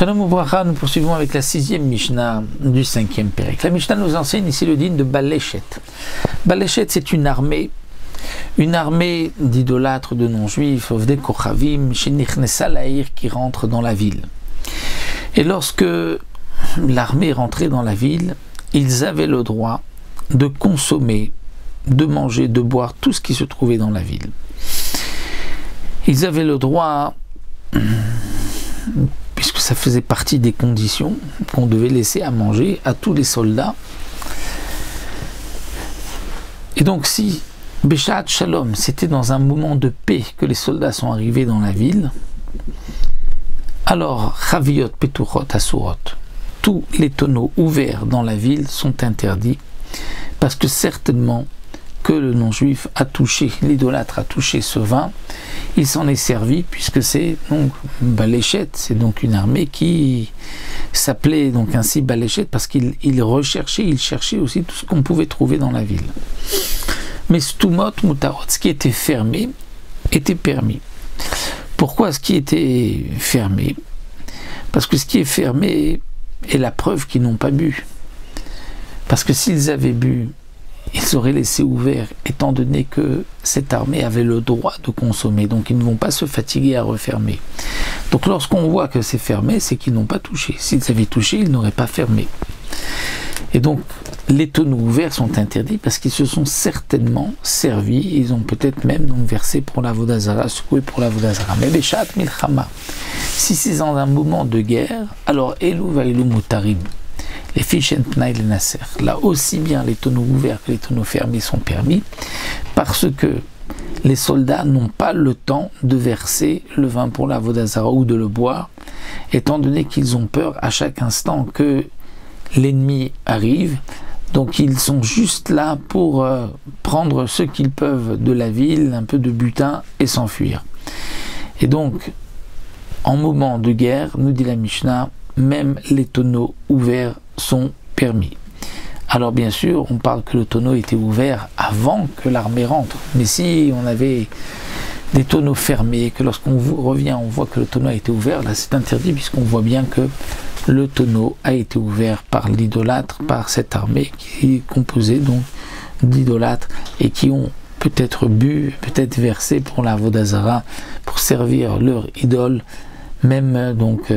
Shalom Ubracha, nous poursuivons avec la 6e Mishnah du 5e Pérec. La Mishnah nous enseigne ici le din de Baléchet. Baléchet, c'est une armée d'idolâtres, de non-juifs, Ovdei Kochavim, Shenichnesha La'ir, qui rentre dans la ville. Et lorsque l'armée rentrait dans la ville, ils avaient le droit de consommer, de manger, de boire tout ce qui se trouvait dans la ville. Ils avaient le droit, puisque ça faisait partie des conditions qu'on devait laisser à manger à tous les soldats. Et donc si Beshat Shalom, c'était dans un moment de paix que les soldats sont arrivés dans la ville, alors Chaviot Petuchot Asurot, tous les tonneaux ouverts dans la ville sont interdits, parce que certainement que le non-juif a touché, l'idolâtre a touché ce vin, il s'en est servi, puisque c'est donc Baléchet, c'est donc une armée qui s'appelait donc ainsi Baléchet, parce qu'il cherchait aussi tout ce qu'on pouvait trouver dans la ville. Mais Stumot Mutarot, ce qui était fermé, était permis. Pourquoi ce qui était fermé? Parce que ce qui est fermé est la preuve qu'ils n'ont pas bu. Parce que s'ils avaient bu, ils auraient laissé ouvert, étant donné que cette armée avait le droit de consommer. Donc ils ne vont pas se fatiguer à refermer. Donc lorsqu'on voit que c'est fermé, c'est qu'ils n'ont pas touché. S'ils avaient touché, ils n'auraient pas fermé. Et donc les tonneaux ouverts sont interdits parce qu'ils se sont certainement servis. Ils ont peut-être même donc versé pour la Vodazara, secoué pour la Vodazara. Mais Beshat Milchama, si c'est dans un moment de guerre, alors Elu Vaïlu Mutarim. Les fiches Entnaï le Nasser. Là aussi bien les tonneaux ouverts que les tonneaux fermés sont permis parce que les soldats n'ont pas le temps de verser le vin pour la Vodazara ou de le boire, étant donné qu'ils ont peur à chaque instant que l'ennemi arrive. Donc ils sont juste là pour prendre ce qu'ils peuvent de la ville, un peu de butin et s'enfuir. Et donc, en moment de guerre, nous dit la Mishnah, même les tonneaux ouverts sont permis. Alors bien sûr, on parle que le tonneau était ouvert avant que l'armée rentre. Mais si on avait des tonneaux fermés, que lorsqu'on revient, on voit que le tonneau a été ouvert, là c'est interdit puisqu'on voit bien que le tonneau a été ouvert par l'idolâtre, par cette armée qui est composée donc d'idolâtres et qui ont peut-être bu, peut-être versé pour la Vodazara, pour servir leur idole, même donc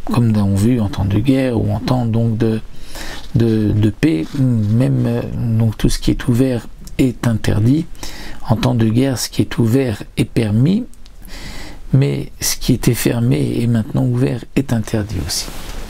comme on a vu en temps de guerre ou en temps donc de paix, même donc tout ce qui est ouvert est interdit. En temps de guerre, ce qui est ouvert est permis, mais ce qui était fermé et maintenant ouvert est interdit aussi.